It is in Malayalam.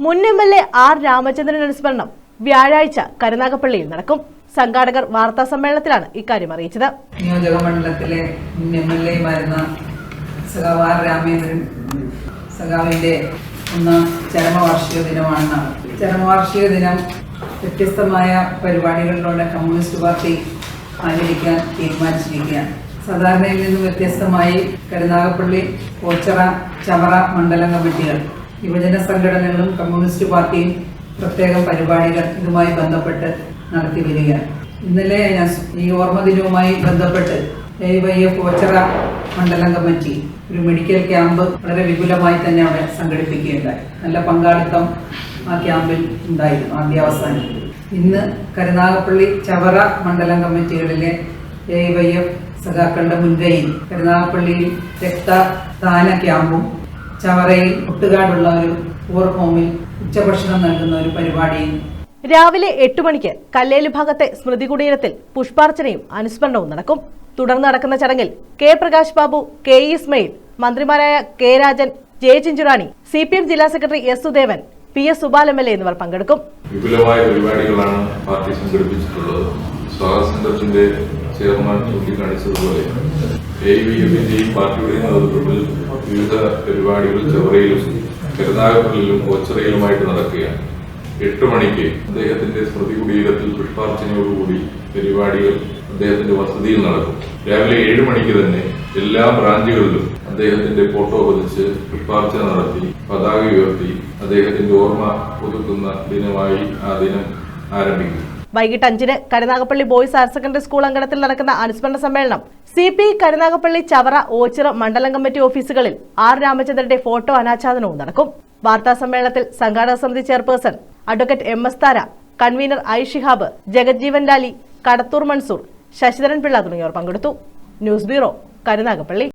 മുൻ MLA ആർ രാമചന്ദ്രൻ അനുസ്മരണം വ്യാഴാഴ്ച കരുനാഗപ്പള്ളിയിൽ നടക്കും. സംഘാടകർ വാർത്താ സമ്മേളനത്തിലാണ് ഇക്കാര്യം അറിയിച്ചത്. നിയോജകമണ്ഡലത്തിലെ മുൻ MLA സഖാവ് ആർ രാമചന്ദ്രൻ സഖാവിന്റെ ചരമവാർഷിക ദിനമാണ്. ചരമവാർഷിക ദിനം വ്യത്യസ്തമായ പരിപാടികളിലൂടെ കമ്മ്യൂണിസ്റ്റ് പാർട്ടി ആചരിക്കാൻ തീരുമാനിച്ചിരിക്കുകയാണ്. സാധാരണയിൽ നിന്നും വ്യത്യസ്തമായി കരുനാഗപ്പള്ളി, ഓച്ചിറ, ചവറ മണ്ഡലം കമ്മിറ്റികൾ, യുവജന സംഘടനകളും കമ്മ്യൂണിസ്റ്റ് പാർട്ടിയും പ്രത്യേകം പരിപാടികൾ ഇതുമായി ബന്ധപ്പെട്ട് നടത്തി വരികയാണ്. ഇന്നലെ ഈ ഓർമ്മ ദിനവുമായി ബന്ധപ്പെട്ട് AYF ഓച്ചിറ മണ്ഡലം കമ്മിറ്റി ഒരു മെഡിക്കൽ ക്യാമ്പ് വളരെ വിപുലമായി തന്നെ അവിടെ സംഘടിപ്പിക്കുകയുണ്ടായി. നല്ല പങ്കാളിത്തം ആ ക്യാമ്പിൽ ഉണ്ടായിരുന്നു ആദ്യാവസാനം. ഇന്ന് കരുനാഗപ്പള്ളി, ചവറ മണ്ഡലം കമ്മിറ്റികളിലെ AYF സഖാക്കളുടെ മുൻകൈയിൽ കരുനാഗപ്പള്ളിയിൽ രക്തദാന ക്യാമ്പും ചവറയിൽ ഒട്ടുകാടുള്ള ഒരു പോർ ഹോമിൽ ഉച്ചഭക്ഷണം നൽകുന്ന ഒരു പരിപാടിയും രാവിലെ 8 മണിക്ക് കല്ലേലി ഭാഗത്തെ സ്മൃതി കുടീരത്തിൽ പുഷ്പാർച്ചനയും അനുസ്മരണവും നടക്കും. തുടർന്ന് നടക്കുന്ന ചടങ്ങിൽ K പ്രകാശ് ബാബു, K ഇസ്മയിൽ, മന്ത്രിമാരായ K Rajan, J Chinchurani, CPM ജില്ലാ secretary S Sudevan, PS Subal MLA എന്നിവർ പങ്കെടുക്കും. വിപുലമായ പരിപാടികളാണ് പാർട്ടി സംഘടിപ്പിച്ചിട്ടുള്ളത്. സ്വാതന്ത്ര്യത്തിന്റെ ചെയർമാൻ ചൂണ്ടിക്കാണിച്ചതുപോലെ AYFന്റെയും പാർട്ടിയുടെയും നേതൃത്വത്തിൽ വിവിധ പരിപാടികൾ ചവറയിലും കരുനാഗപ്പള്ളിയിലും ഓച്ചിറയിലുമായിട്ട് നടക്കുകയാണ്. 8 മണിക്ക് അദ്ദേഹത്തിന്റെ സ്മൃതി കുടീരത്തിൽ പുഷ്പാർച്ചനയോടുകൂടി പരിപാടികൾ അദ്ദേഹത്തിന്റെ വസതിയിൽ നടക്കും. രാവിലെ 7 മണിക്ക് തന്നെ എല്ലാ ബ്രാഞ്ചുകളിലും അദ്ദേഹത്തിന്റെ ഫോട്ടോ പതിച്ച് പുഷ്പാർച്ചന നടത്തി പതാക ഉയർത്തി അദ്ദേഹത്തിന്റെ ഓർമ്മ പുതുക്കുന്ന ദിനമായി ആ ദിനം ആരംഭിക്കും. വൈകിട്ട് 5-ന് Karunagappally boys higher secondary school അങ്കണത്തിൽ നടക്കുന്ന അനുസ്മരണ സമ്മേളനം CPI കരുനാഗപ്പള്ളി, ചവറ, ഓച്ചിറ മണ്ഡലം കമ്മിറ്റി ഓഫീസുകളിൽ ആർ രാമചന്ദ്രന്റെ ഫോട്ടോ അനാച്ഛാദനവും നടക്കും. വാർത്താ സമ്മേളനത്തിൽ സംഘാടക സമിതി chairperson advocate MS Thara, convener I Shihab, Jagajjeevan Lali, Kadathoor Mansoor, Sasidharan Pillai തുടങ്ങിയവർ പങ്കെടുത്തു. News bureau, Karunagappally.